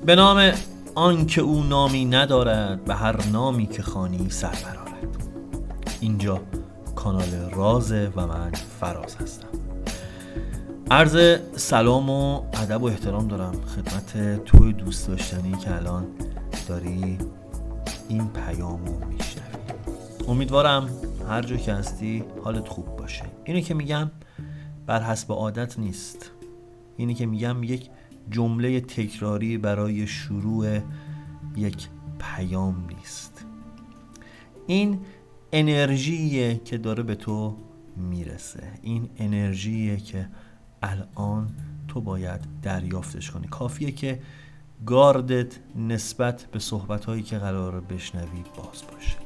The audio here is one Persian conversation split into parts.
به نام آن که او نامی ندارد، به هر نامی که خوانی سر برآرد. اینجا کانال رازه و من فراز هستم. عرض سلام و ادب و احترام دارم خدمت توی دوست داشتنی که الان داری این پیامو میشنوی. امیدوارم هر جا که هستی حالت خوب باشه. اینو که میگم بر حسب عادت نیست. اینی که میگم یک جمله تکراری برای شروع یک پیام نیست. این انرژیه که داره به تو میرسه. این انرژیه که الان تو باید دریافتش کنی. کافیه که گاردت نسبت به صحبت‌هایی که قراره بشنوی باز باشه.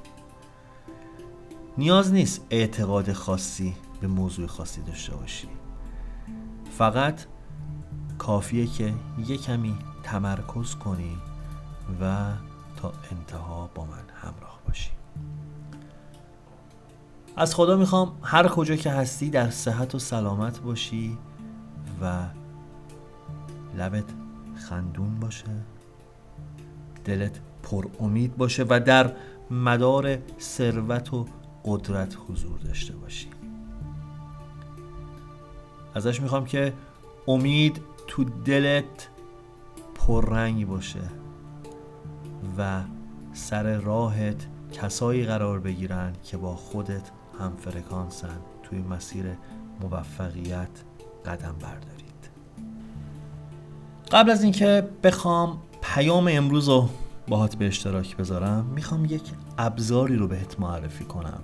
نیاز نیست اعتقاد خاصی به موضوع خاصی داشته باشی. فقط کافیه که یه کمی تمرکز کنی و تا انتها با من همراه باشی. از خدا میخوام هر کجا که هستی در صحت و سلامت باشی و لبت خندون باشه، دلت پر امید باشه و در مدار ثروت و قدرت حضور داشته باشی. ازش میخوام که امید تو دلت پررنگ باشه و سر راهت کسایی قرار بگیرن که با خودت هم فرکانسن، توی مسیر موفقیت قدم بردارید. قبل از اینکه بخوام پیام امروز رو باهات به اشتراک بذارم، میخوام یک ابزاری رو بهت معرفی کنم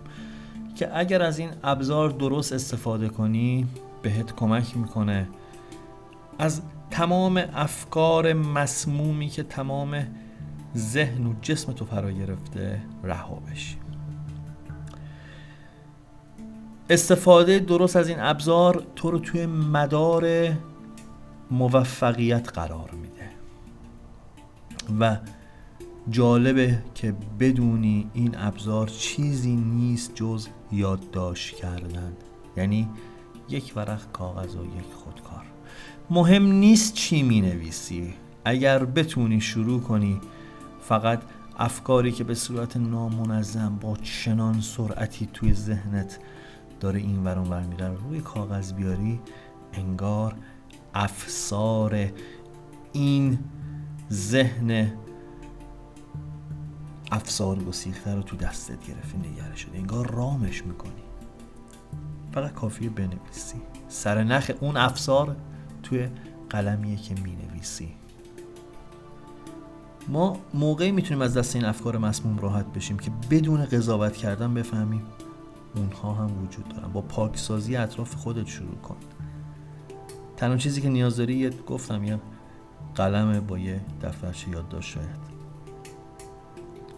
که اگر از این ابزار درست استفاده کنی بهت کمک میکنه از تمام افکار مسمومی که تمام ذهن و جسم تو فرا گرفته رها بشی. استفاده درست از این ابزار تو رو توی مدار موفقیت قرار میده و جالبه که بدونی این ابزار چیزی نیست جز یادداشت کردن. یعنی یک ورق کاغذ و یک خودکار. مهم نیست چی می نویسی، اگر بتونی شروع کنی فقط افکاری که به صورت نامنظم با چنان سرعتی توی ذهنت داره این ور اون ور میره روی کاغذ بیاری، انگار افسار این ذهن افسار گسیخته رو تو دستت گرفتی، نگره شده، انگار رامش میکنی. فقط کافیه بنویسی. سرنخ اون افسار توی قلمیه که مینویسی. ما موقعی میتونیم از دست این افکار مسموم راحت بشیم که بدون قضاوت کردن بفهمیم اونها هم وجود دارن. با پاکسازی اطراف خودت شروع کن. تنها چیزی که نیاز داری یه قلم با یه دفترچه یادداشت شاید،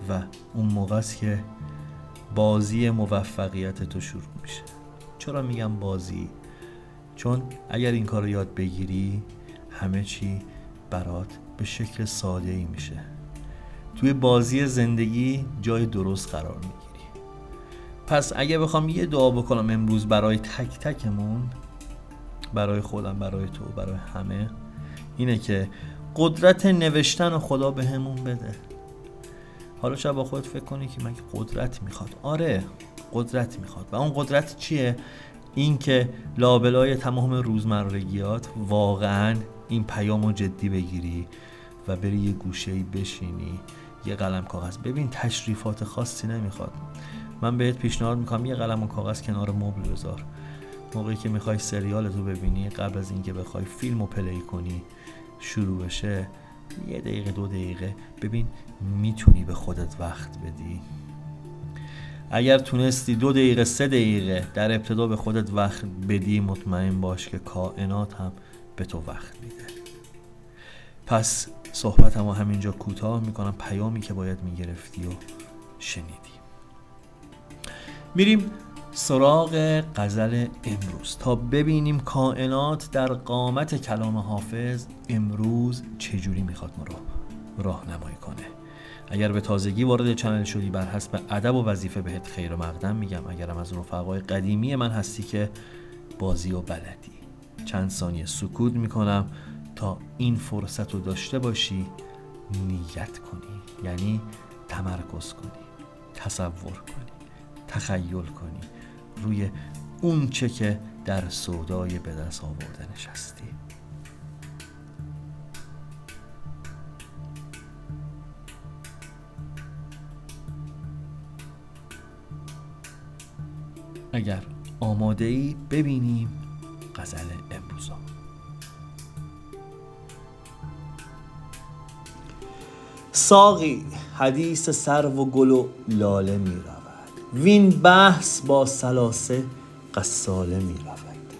و اون موقع است که بازی موفقیت تو شروع میشه. چرا میگم بازی؟ چون اگر این کار رو یاد بگیری همه چی برات به شکل ساده ای میشه. توی بازی زندگی جای درست قرار میگیری. پس اگه بخوام یه دعا بکنم امروز برای تک تکمون، برای خودم، برای تو، برای همه، اینه که قدرت نوشتن رو خدا به همون بده. حالا شاید با خودت فکر کنی که من که قدرت میخواد. آره قدرت میخواد. و اون قدرت چیه؟ این که لابلای تمام روزمرگیات واقعا این پیامو جدی بگیری و بری یه گوشه‌ای بشینی، یه قلم کاغذ. ببین تشریفات خاصی نمیخواد. من بهت پیشنهاد میکنم یه قلم و کاغذ کنار مبل بذار. موقعی که میخوای سریالتو ببینی، قبل از اینکه بخوای فیلمو پلی کنی شروع بشه، 1 دقیقه 2 دقیقه ببین میتونی به خودت وقت بدی. اگر تونستی 2 دقیقه 3 دقیقه در ابتدا به خودت وقت بدی، مطمئن باش که کائنات هم به تو وقت میده. پس صحبتمو همینجا کوتاه میکنم. پیامی که باید میگرفتی و شنیدی. میریم سراغ غزل امروز تا ببینیم کائنات در قامت کلام حافظ امروز چجوری میخواد ما رو راهنمایی کنه. اگر به تازگی وارد چنل شدی، بر حسب ادب و وظیفه بهت خیر و مقدم میگم. اگرم از رفقای قدیمی من هستی که بازی و بلدی، چند ثانیه سکوت میکنم تا این فرصت رو داشته باشی نیت کنی، یعنی تمرکز کنی، تصور کنی، تخیل کنی روی اون چه که در سودای به دست آورده نشستی. اگر آماده ای ببینیم غزل امروزا. ساقی حدیث سرو و گل و لاله می رود، وین بحث با سلاسه غساله می رود.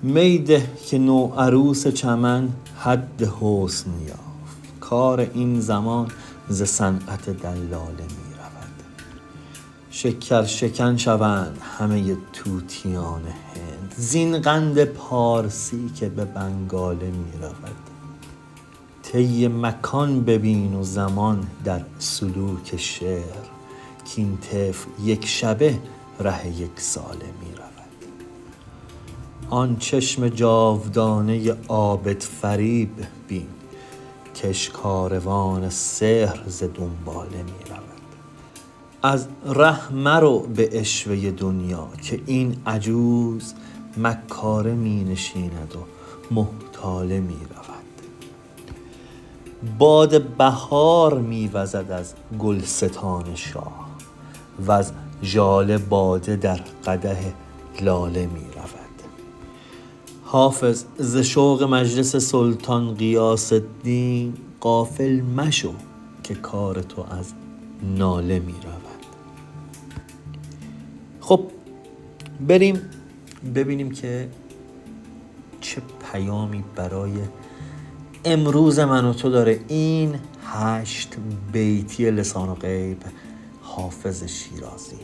میده که نوعروس چمن حد حسن یافت، کار این زمان ز صنعت دلاله می رود. شکر شکن شوند همه طوطیان هند، زین قند پارسی که به بنگاله می رود. طی مکان ببین و زمان در سلوک شعر، کین طفل یک شبه ره یک ساله می رود. آن چشم جاودانه عابد فریب بین، کش کاروان سحر ز دنباله می رود. از ره مرو به عشوه دنیا که این عجوز مکاره می نشیند و محتاله می رود. باد بهار می وزد از گلستان شاه، و از ژاله باده در قدح لاله می رود. حافظ ز شوق مجلس سلطان غیاث الدین غافل مشو که کار تو از ناله می رود. خب بریم ببینیم که چه پیامی برای امروز من و تو داره این 8 بیتی لسان غیب حافظ شیرازی.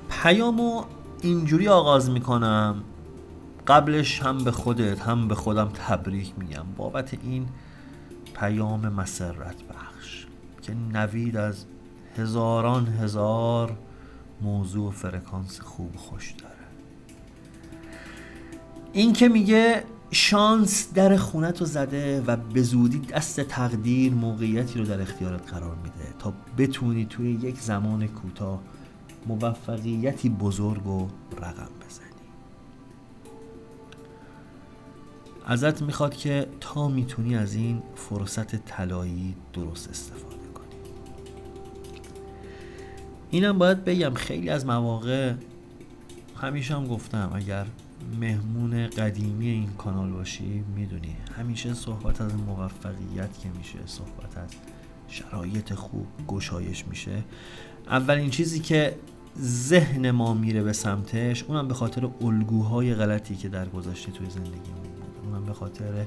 پیامو اینجوری آغاز میکنم، قبلش هم به خودت هم به خودم تبریک میگم بابت این پیام مسرت بخش که نوید از هزاران هزار موضوع فرکانس خوب و خوش داره. این که میگه شانس در خونت رو زده و به زودی دست تقدیر موقعیتی رو در اختیارت قرار میده تا بتونی توی یک زمان کوتاه موفقیتی بزرگ و رقم بزنی. ازت میخواد که تا میتونی از این فرصت طلایی درست استفاده کنی. اینم باید بگم خیلی از مواقع، همیشه هم گفتم اگر مهمون قدیمی این کانال باشی میدونی همیشه صحبت از موفقیت که میشه، صحبت از شرایط خوب گشایش میشه، اولین چیزی که ذهن ما میره به سمتش اونم به خاطر الگوهای غلطی که در گذشته توی زندگیمون بود، اونم به خاطر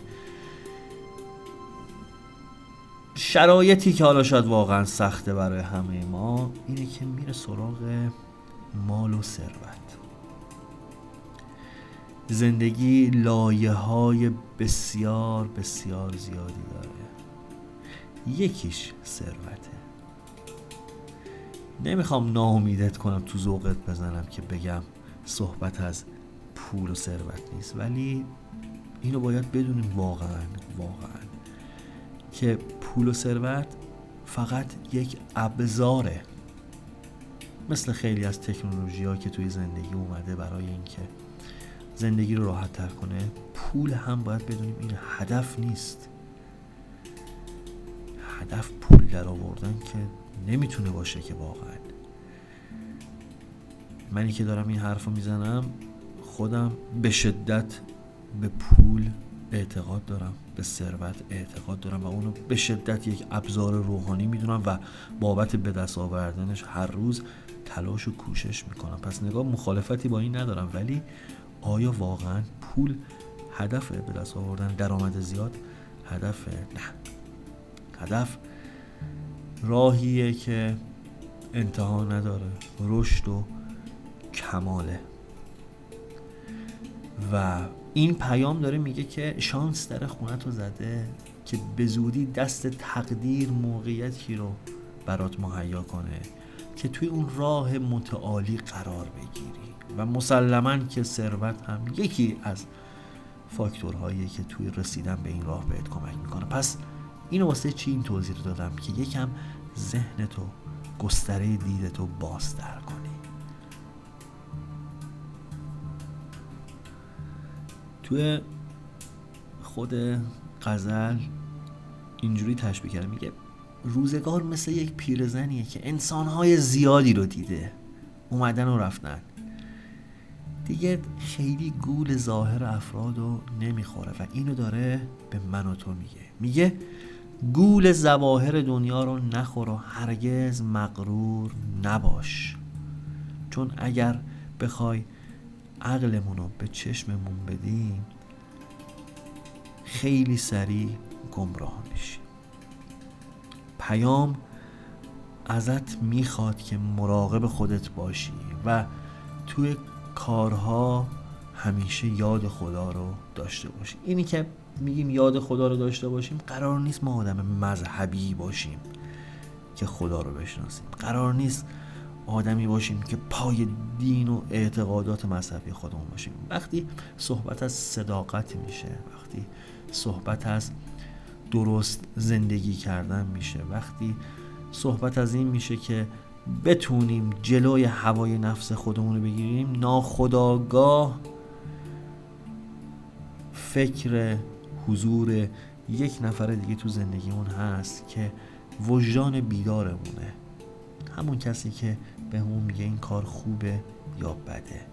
شرایطی که حالا شاید واقعا سخته برای همه ما، اینه که میره سراغ مال و ثروت. زندگی لایه‌های بسیار بسیار زیادی داره، یکیش ثروته. نمیخوام ناامیدت کنم تو ذوقت بزنم که بگم صحبت از پول و ثروت نیست، ولی اینو باید بدونیم واقعا که پول و ثروت فقط یک ابزاره، مثل خیلی از تکنولوژی‌ها که توی زندگی اومده برای اینکه زندگی رو راحت تر کنه. پول هم باید بدونیم این هدف نیست. هدف پول در آوردن که نمیتونه باشه که واقعا. منی که دارم این حرف رو میزنم خودم به شدت به پول اعتقاد دارم، به ثروت اعتقاد دارم و اونو به شدت یک ابزار روحانی میدونم و بابت به دست آوردنش هر روز تلاش و کوشش میکنم. پس نگاه مخالفتی با این ندارم، ولی آیا واقعا پول هدفه؟ به دست آوردن درآمد زیاد هدفه؟ نه، هدف راهیه که انتها نداره، رشد و کماله. و این پیام داره میگه که شانس در خونت رو زده که به زودی دست تقدیر موقعیتی رو برات مهیا کنه که توی اون راه متعالی قرار بگیری. و مسلماً که ثروت هم یکی از فاکتورهایی که توی رسیدن به این راه بهت کمک میکنه. پس اینو واسه چی این توضیح رو دادم؟ که یکم ذهنتو، گستره دیدتو بازتر کنی. توی خود غزل اینجوری تشبیه کرده، میگه روزگار مثل یک پیرزنیه که انسانهای زیادی رو دیده، اومدن و رفتن، دیگه خیلی گول ظاهر افراد رو نمیخوره و اینو داره به من و تو میگه گول ظواهر دنیا رو نخور و هرگز مغرور نباش، چون اگر بخوای عقلمون رو به چشممون بدیم خیلی سریع گمراه میشی. پیام ازت میخواد که مراقب خودت باشی و توی کارها همیشه یاد خدا رو داشته باشی. اینی که میگیم یاد خدا رو داشته باشیم، قرار نیست ما آدم مذهبی باشیم که خدا رو بشناسیم، قرار نیست آدمی باشیم که پای دین و اعتقادات مذهبی خودمون باشیم. وقتی صحبت از صداقت میشه، وقتی صحبت از درست زندگی کردن میشه، وقتی صحبت از این میشه که بتونیم جلوی هوای نفس خودمون رو بگیریم، ناخودآگاه فکر حضور یک نفر دیگه تو زندگیمون هست که وجدان بیدارمونه، همون کسی که به همون میگه این کار خوبه یا بده.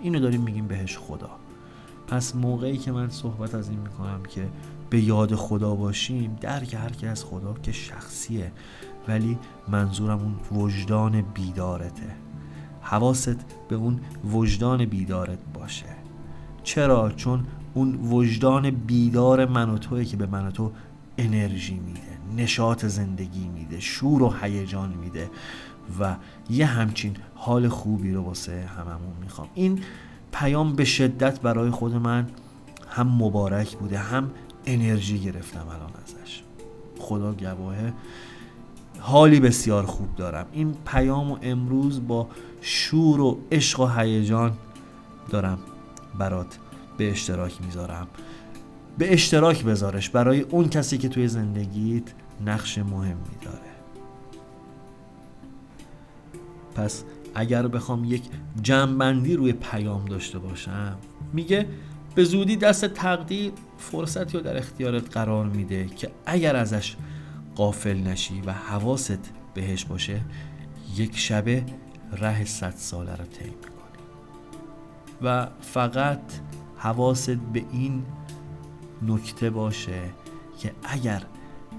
اینو داریم میگیم بهش خدا. پس موقعی که من صحبت از این میکنم که به یاد خدا باشیم، درک هر کی از خدا که شخصیه، ولی منظورم اون وجدان بیدارته. حواست به اون وجدان بیدارت باشه. چرا؟ چون اون وجدان بیدار من و توئه که به من و تو انرژی میده، نشاط زندگی میده، شور و هیجان میده و یه همچین حال خوبی رو واسه هممون میخوام. این پیام به شدت برای خود من هم مبارک بوده، هم انرژی گرفتم الان ازش. خدا گواهه حالی بسیار خوب دارم. این پیامو امروز با شور و عشق و هیجان دارم برات به اشتراک میذارم. به اشتراک بذارش برای اون کسی که توی زندگیت نقش مهمی داره. پس اگر بخوام یک جمع‌بندی روی پیام داشته باشم، میگه به زودی دست تقدیر فرصتی رو در اختیارت قرار میده که اگر ازش غافل نشی و حواست بهش باشه، یک شبه ره 100 ساله رو طی میکنی. و فقط حواست به این نکته باشه که اگر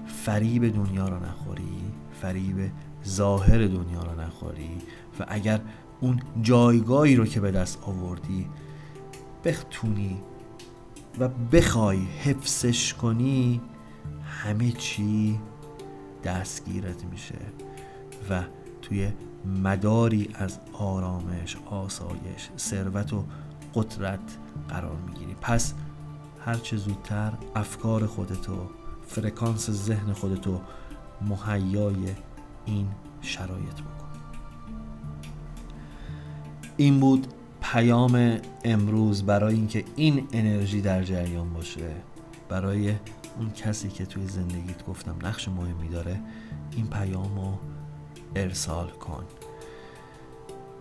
فریب دنیا رو نخوری، فریب ظاهر دنیا رو نخوری و اگر اون جایگاهی رو که به دست آوردی بتونی و بخوای حفظش کنی، همه چی دستگیرت میشه و توی مداری از آرامش، آسایش، ثروت و قدرت قرار میگیری. پس هرچه زودتر افکار خودتو، فرکانس ذهن خودتو مهیای این شرایط بکن. این بود پیام امروز برای اینکه این انرژی در جریان باشه، برای اون کسی که توی زندگیت گفتم نقش مهمی داره. این پیامو ارسال کن.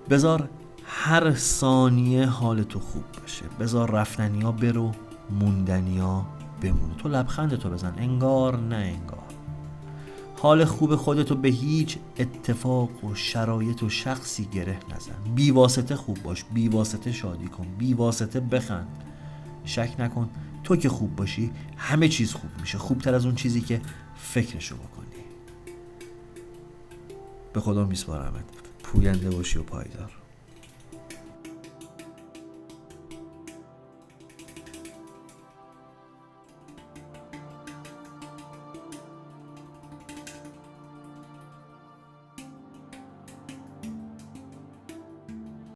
بذار هر ثانیه حالتو خوب بشه. بذار رفتنیا برو، موندنیا بمونه. تو لبخندتو بزن، انگار نه انگار. حال خوب خودتو به هیچ اتفاق و شرایط و شخصی گره نزن. بی واسطه خوب باش، بی واسطه شادی کن، بی واسطه بخند. شک نکن تو که خوب باشی همه چیز خوب میشه، خوبتر از اون چیزی که فکرشو بکنی. به خدا میسپارمت. پوینده باشی و پایدار.